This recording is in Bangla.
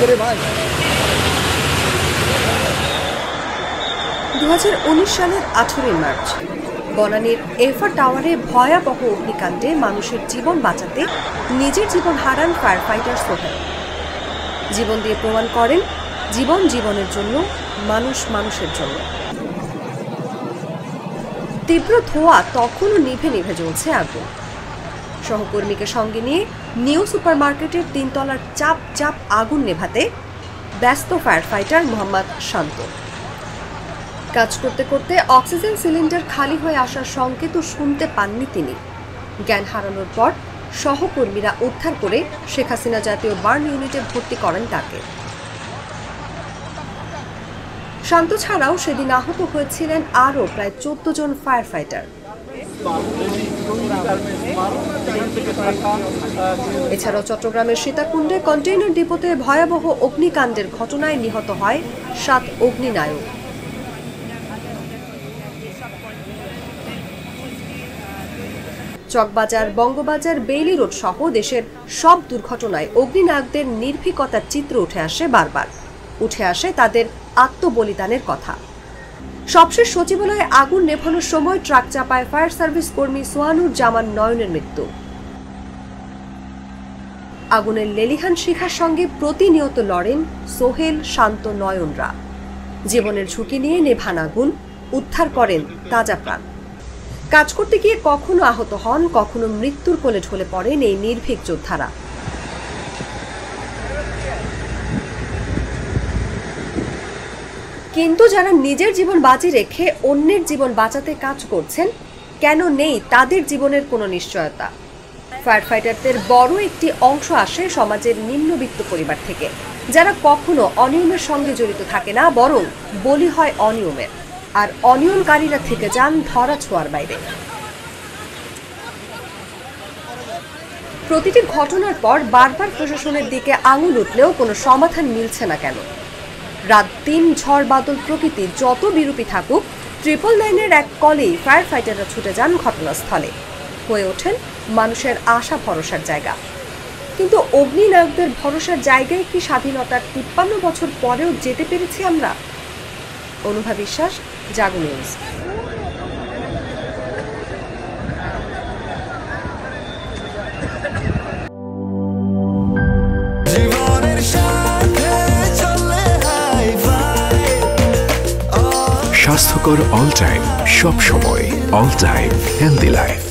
2019 সালের 18 মার্চ বনানীর এফা টাওয়ারে ভয়াবহ অগ্নিকাণ্ডে মানুষের জীবন বাঁচাতে নিজের জীবন হারান ফায়ার ফাইটার সোহেল। জীবন দিয়ে প্রমাণ করেন জীবন জীবনের জন্য, মানুষ মানুষের জন্য। তীব্র ধোঁয়া তখনও নিভে নিভে জ্বলছে আগুন। সহকর্মীকে সঙ্গে নিয়ে নিউ সুপারমার্কেটের 3 তলার চাপ চাপ আগুন নেভাতে ব্যস্ত ফায়ার ফাইটার মোহাম্মদ শান্ত। কাজ করতে করতে অক্সিজেন সিলিন্ডার খালি হয়ে আসার সংকেতও শুনতে পাননি তিনি। জ্ঞান হারানোর পর সহকর্মীরা উদ্ধার করে শেখ হাসিনা জাতীয় বার্ন ইউনিটে ভর্তি করেন তাকে। শান্ত ছাড়াও সেদিন আহত হয়েছিলেন আরও প্রায় 14 জন ফায়ার ফাইটার। এছাড়াও চট্টগ্রামের সীতাকুণ্ডে কন্টেইনার ডিপোতে ভয়াবহ অগ্নিকাণ্ডের ঘটনায় নিহত হয় 7 অগ্নিনায়ক। চকবাজার, বঙ্গবাজার, বেইলি রোড সহ দেশের সব দুর্ঘটনায় অগ্নিনায়কদের নির্ভীকতার চিত্র উঠে আসে বারবার। উঠে আসে তাদের আত্মবলিদানের কথা। সবশেষ সচিবালয়ে আগুন নেভানোর সময় ট্রাক চাপায় ফায়ার সার্ভিস কর্মী সোহানুর জামান নয়নের মৃত্যু। আগুনের লেলিহান শিখার সঙ্গে প্রতিনিয়ত লড়েন সোহেল, শান্ত, নয়নরা। জীবনের ঝুঁকি নিয়ে নেভান আগুন উদ্ধার করেন তাজা প্রাণ। কাজ করতে গিয়ে কখনো আহত হন, কখনো মৃত্যুর কোলে ঢলে পড়েন এই নির্ভীক যোদ্ধারা। কিন্তু যারা নিজের জীবন বাজি রেখে অন্যের জীবন বাঁচাতে কাজ করছেন, কেন নেই তাদের জীবনের কোনো নিশ্চয়তা? ফায়ার ফাইটারদের বড় একটি অংশ আসে সমাজের নিম্নবিত্ত পরিবার থেকে, যারা কখনো অনিয়মের সঙ্গে জড়িত থাকে না, বরং বলি হয় অনিয়মের। আর অনিয়মকারীরা থেকে যান ধরা ছোঁয়ার বাইরে। প্রতিটি ঘটনার পর বারবার প্রশাসনের দিকে আঙুল উঠলেও কোনো সমাধান মিলছে না কেন? রাত দিন, ঝড় বাদল, প্রকৃতি যত বিরূপী থাকুক, 999-এর এক কলেই ফায়ার ফাইটাররা ছুটে যান ঘটনাস্থলে, হয়ে ওঠেন মানুষের আশা ভরসার জায়গা। কিন্তু অগ্নিনায়কদের ভরসার জায়গায় কি স্বাধীনতার 53 বছর পরেও যেতে পেরেছি আমরা? অনুভা বিশ্বাস, জাগো নিউজ। স্বাস্থ্যকর অল টাইম, সব সময় অল টাইম হেলদি লাইফ।